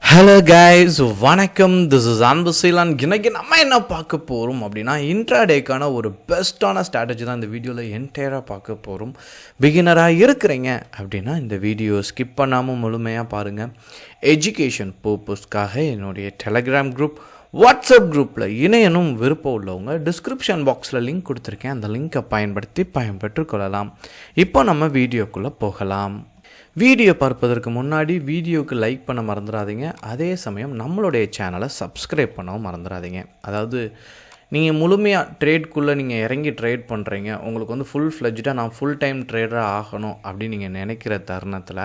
Hello guys, வணக்கம். This is அன்பு Ceylan. இன்னைக்கு நம்ம என்ன பார்க்க போகிறோம் அப்படின்னா, இன்ட்ராடேக்கான ஒரு பெஸ்ட்டான ஸ்ட்ராட்டஜி தான் இந்த வீடியோவில் என்டையராக பார்க்க போகிறோம். பிகினராக இருக்கிறீங்க அப்படின்னா இந்த வீடியோ ஸ்கிப் பண்ணாமல் முழுமையாக பாருங்கள். எஜுகேஷன் பர்பஸ்க்காக என்னுடைய டெலகிராம் குரூப், வாட்ஸ்அப் குரூப்பில் இணையனும் விருப்பம் உள்ளவங்க டிஸ்கிரிப்ஷன் பாக்ஸில் லிங்க் கொடுத்துருக்கேன். அந்த லிங்க்கை பயன்படுத்தி பயன்பெற்றுக்கொள்ளலாம். இப்போ நம்ம வீடியோக்குள்ளே போகலாம். வீடியோ பார்ப்பதற்கு முன்னாடி வீடியோவுக்கு லைக் பண்ண மறந்துடாதீங்க. அதே சமயம் நம்மளுடைய சேனலை சப்ஸ்கிரைப் பண்ணவும் மறந்துடாதீங்க. அதாவது நீங்கள் முழுமையாக ட்ரேட்குள்ளே நீங்கள் இறங்கி ட்ரேட் பண்ணுறீங்க, உங்களுக்கு வந்து ஃபுல் ஃப்ளெஜ்டாக நான் ஃபுல் டைம் ட்ரேடராக ஆகணும் அப்படின்னு நீங்கள் நினைக்கிற தருணத்தில்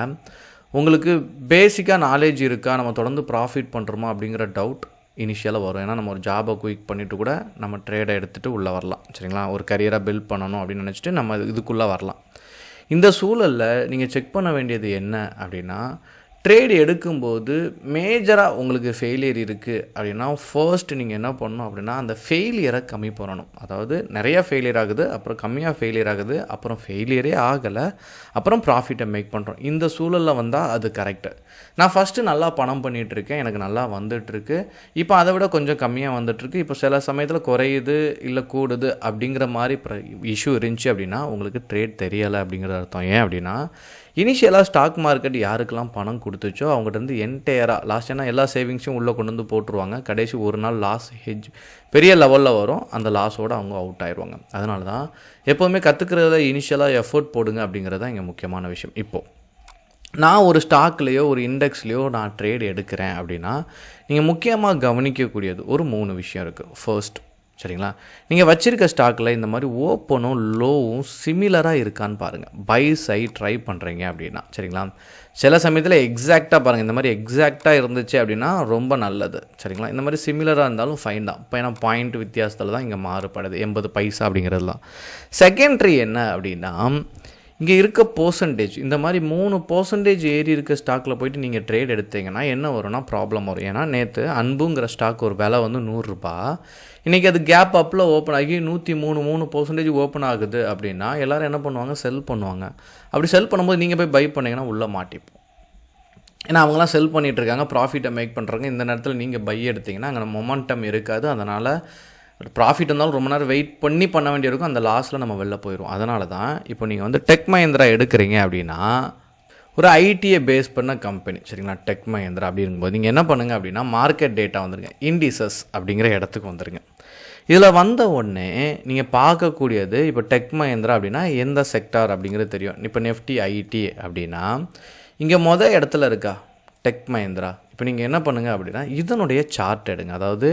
உங்களுக்கு பேசிக்காக நாலேஜ் இருக்கா, நம்ம தொடர்ந்து ப்ராஃபிட் பண்ணுறோமா அப்படிங்கிற டவுட் இனிஷியலாக வரும். ஏன்னா நம்ம ஒரு ஜாபை குயிக் பண்ணிவிட்டு கூட நம்ம ட்ரேடை எடுத்துகிட்டு உள்ளே வரலாம். சரிங்களா, ஒரு கரியராக பில்ட் பண்ணணும் அப்படின்னு நினச்சிட்டு நம்ம இதுக்குள்ளே வரலாம். இந்த சூழலில் நீங்கள் செக் பண்ண வேண்டியது என்ன அப்படின்னா, ட்ரேட் எடுக்கும்போது மேஜராக உங்களுக்கு ஃபெயிலியர் இருக்குது அப்படின்னா ஃபர்ஸ்ட் நீங்கள் என்ன பண்ணணும் அப்படின்னா, அந்த ஃபெயிலியரை கம்மி பண்ணணும். அதாவது நிறையா ஃபெயிலியர் ஆகுது, அப்புறம் கம்மியாக ஃபெயிலியர் ஆகுது, அப்புறம் ஃபெயிலியரே ஆகலை, அப்புறம் ப்ராஃபிட்டை மேக் பண்ணுறோம். இந்த சூழலில் வந்தால் அது கரெக்டு. நான் ஃபஸ்ட்டு நல்லா பணம் பண்ணிகிட்ருக்கேன், எனக்கு நல்லா வந்துட்டுருக்கு, இப்போ அதை விட கொஞ்சம் கம்மியாக வந்துட்டுருக்கு, இப்போ சில சமயத்தில் குறையுது இல்லை கூடுது அப்படிங்கிற மாதிரி இஷ்யூ இருந்துச்சு அப்படின்னா உங்களுக்கு ட்ரேட் தெரியலை அப்படிங்கிற அர்த்தம். ஏன் அப்படின்னா, இனிஷியலாக ஸ்டாக் மார்க்கெட் யாருக்கெல்லாம் பணம் கொடுத்துச்சோ அவங்ககிட்ட என்டையராக லாஸ்ட் ஏன்னா எல்லா சேவிங்ஸும் உள்ளே கொண்டு வந்து போட்டுருவாங்க. கடைசி ஒரு நாள் லாஸ் ஹெஜ் பெரிய லெவலில் வரும், அந்த லாஸோடு அவங்க அவுட் ஆயிடுவாங்க. அதனால தான் எப்போவுமே கற்றுக்கிறத இனிஷியலாக எஃபோர்ட் போடுங்க அப்படிங்கிறது தான் இங்கே முக்கியமான விஷயம். இப்போது நான் ஒரு ஸ்டாக்லேயோ ஒரு இண்டெக்ஸ்லேயோ நான் ட்ரேட் எடுக்கிறேன் அப்படின்னா நீங்கள் முக்கியமாக கவனிக்கக்கூடியது ஒரு 3 விஷயம் இருக்குது. ஃபர்ஸ்ட், சரிங்களா, நீங்கள் வச்சுருக்க ஸ்டாக்கில் இந்த மாதிரி ஓப்பனும் லோவும் சிமிலராக இருக்கான்னு பாருங்கள். பை சைட் ட்ரை பண்ணுறீங்க அப்படின்னா, சரிங்களா, சில சமயத்தில் எக்ஸாக்டாக பாருங்கள். இந்த மாதிரி எக்ஸாக்டாக இருந்துச்சு அப்படின்னா ரொம்ப நல்லது. சரிங்களா, இந்த மாதிரி சிமிலராக இருந்தாலும் ஃபைன் தான். இப்போ ஏன்னா பாயிண்ட் வித்தியாசத்தில் தான் இங்கே மாறுபடுது, 80 பைசா அப்படிங்கிறதுலாம். செகண்ட்ரி என்ன அப்படின்னா, இங்கே இருக்க பர்சன்டேஜ், இந்த மாதிரி 3% ஏறி இருக்க ஸ்டாக்கில் போய்ட்டு நீங்கள் ட்ரேட் எடுத்தீங்கன்னா என்ன வரும்னா ப்ராப்ளம் வரும். ஏன்னா நேற்று அன்புங்கிற ஸ்டாக் ஒரு விலை வந்து 100 ரூபா, இன்றைக்கி அது கேப் அப்பில் ஓப்பன் ஆகி 103% ஓப்பன் ஆகுது அப்படின்னா எல்லோரும் என்ன பண்ணுவாங்க, செல் பண்ணுவாங்க. அப்படி செல் பண்ணும்போது நீங்கள் போய் பை பண்ணிங்கன்னா உள்ளே மாட்டிப்போம். ஏன்னா அவங்களாம் செல் பண்ணிகிட்ருக்காங்க, ப்ராஃபிட்டை மேக் பண்ணுறாங்க. இந்த நேரத்தில் நீங்கள் பை எடுத்திங்கன்னா அங்கே மொமெண்டம் இருக்காது. அதனால் ப்ராஃபிட் இருந்தாலும் ரொம்ப நேரம் வெயிட் பண்ண வேண்டியிருக்கும், அந்த லாஸில் நம்ம வெளில போயிடும். அதனால தான் இப்போ நீங்கள் வந்து டெக் மஹிந்திரா எடுக்கிறீங்க அப்படின்னா ஒரு ஐடியை பேஸ் பண்ண கம்பெனி, சரிங்களா, டெக் மஹிந்திரா அப்படி இருக்கும்போது நீங்கள் என்ன பண்ணுங்கள் அப்படின்னா, மார்க்கெட் டேட்டா வந்துருங்க, இண்டிசஸ் அப்படிங்கிற இடத்துக்கு வந்துருங்க. இதில் வந்த உடனே நீங்கள் பார்க்கக்கூடியது இப்போ டெக் மஹிந்திரா அப்படின்னா எந்த செக்டார் அப்படிங்கிறது தெரியும். இப்போ நிஃப்டி ஐடி அப்படின்னா இங்கே இடத்துல இருக்கா டெக் மஹிந்திரா. இப்போ நீங்கள் என்ன பண்ணுங்கள் அப்படின்னா இதனுடைய சார்ட் எடுங்க. அதாவது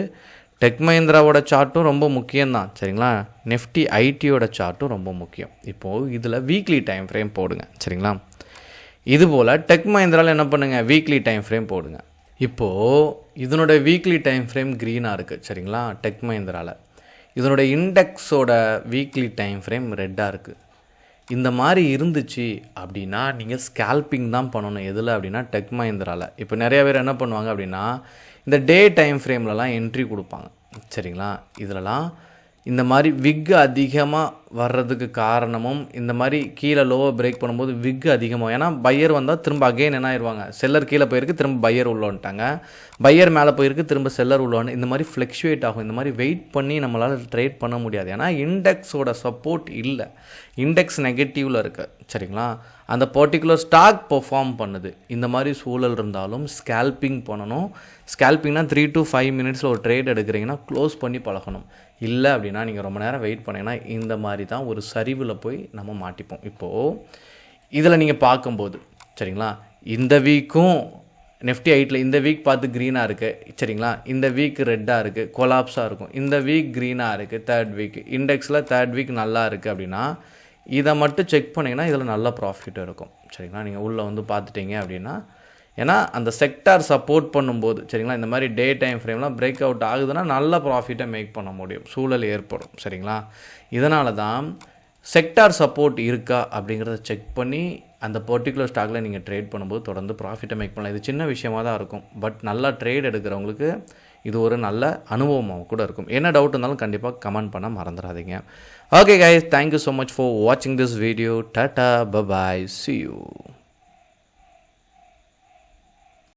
டெக் மஹிந்திராவோட சார்ட்டும் ரொம்ப முக்கியம்தான், சரிங்களா, நிஃப்டி ஐடியோட சார்ட்டும் ரொம்ப முக்கியம். இப்போது இதில் வீக்லி டைம் ஃப்ரேம் போடுங்க, சரிங்களா. இதுபோல் டெக் மஹிந்திராவில் என்ன பண்ணுங்கள், வீக்லி டைம் ஃப்ரேம் போடுங்க. இப்போது இதனோட வீக்லி டைம் ஃப்ரேம் க்ரீனாக இருக்குது, சரிங்களா, டெக் மஹிந்திராவில். இதனோட இண்டெக்ஸோட வீக்லி டைம் ஃப்ரேம் ரெட்டாக இருக்குது. இந்த மாதிரி இருந்துச்சு அப்படின்னா நீங்கள் ஸ்கேல்பிங் தான் பண்ணணும். எதில் அப்படின்னா டெக் மஹிந்திராவில். இப்போ நிறைய பேர் என்ன பண்ணுவாங்க அப்படின்னா இந்த டே டைம் ஃப்ரேம்லலாம் என்ட்ரி கொடுப்பாங்க, சரிங்களா. இதிலலாம் இந்த மாதிரி விக் அதிகமாக வர்றதுக்கு காரணமும் இந்த மாதிரி கீழே லோவை பிரேக் பண்ணும்போது விக் அதிகமாக, ஏன்னா பையர் வந்தால் திரும்ப அகைன் என்ன ஆயிடுவாங்க, செல்லர் கீழே போயிருக்கு திரும்ப பையர் உள்ள வந்துட்டாங்க, பையர் மேலே போயிருக்கு திரும்ப செல்லர் உள்ள வந்து இந்த மாதிரி ஃப்ளக்ஷுவேட் ஆகும். இந்த மாதிரி வெயிட் பண்ணி நம்மளால் ட்ரேட் பண்ண முடியாது. ஏன்னா இண்டெக்ஸோட சப்போர்ட் இல்லை, இண்டெக்ஸ் நெகட்டிவில் இருக்குது, சரிங்களா. அந்த பர்டிகுலர் ஸ்டாக் பெர்ஃபார்ம் பண்ணுது. இந்த மாதிரி சூழல் இருந்தாலும் ஸ்கேல்பிங் பண்ணணும். ஸ்கேல்பிங்னா 3 to 5 மினிட்ஸில் ஒரு ட்ரேட் எடுக்கிறீங்கன்னா க்ளோஸ் பண்ணி பழகணும். இல்லை அப்படின்னா நீங்கள் ரொம்ப நேரம் வெயிட் பண்ணிங்கன்னா இந்த மாதிரி தான் ஒரு சரிவில் போய் நம்ம மாட்டிப்போம். இப்போது இதில் நீங்கள் பார்க்கும்போது, சரிங்களா, இந்த வீக்கும் நிஃப்டி ஐட்டில் இந்த வீக் பார்த்து க்ரீனாக இருக்குது, சரிங்களா, இந்த வீக் ரெட்டாக இருக்குது, கொலாப்ஸாக இருக்கும். இந்த வீக் க்ரீனாக இருக்குது, தேர்ட் வீக் இண்டெக்ஸில் தேர்ட் வீக் நல்லா இருக்குது அப்படின்னா இதை மட்டும் செக் பண்ணிங்கன்னா இதில் நல்ல ப்ராஃபிட் இருக்கும், சரிங்களா. நீங்கள் உள்ளே வந்து பார்த்துட்டீங்க அப்படின்னா, ஏன்னா அந்த செக்டார் சப்போர்ட் பண்ணும்போது, சரிங்களா, இந்த மாதிரி டே டைம் ஃப்ரேம்லாம் பிரேக் அவுட் ஆகுதுன்னா நல்ல ப்ராஃபிட்டை மேக் பண்ண முடியும், சூழல் ஏற்படும், சரிங்களா. இதனால தான் செக்டார் சப்போர்ட் இருக்கா அப்படிங்கிறத செக் பண்ணி அந்த பர்டிகுலர் ஸ்டாக்கில் நீங்கள் ட்ரேட் பண்ணும்போது தொடர்ந்து ப்ராஃபிட்டை மேக் பண்ணலாம். இது சின்ன விஷயமாக தான் இருக்கும், பட் நல்லா ட்ரேட் எடுக்கிறவங்களுக்கு இது ஒரு நல்ல அனுபவமாக கூட இருக்கும். என்ன டவுட் இருந்தாலும் கண்டிப்பாக கமெண்ட் பண்ண மறந்துடாதீங்க. Okay guys, thank you so much for வாட்சிங் this video. Ta-ta, bye bye, see you.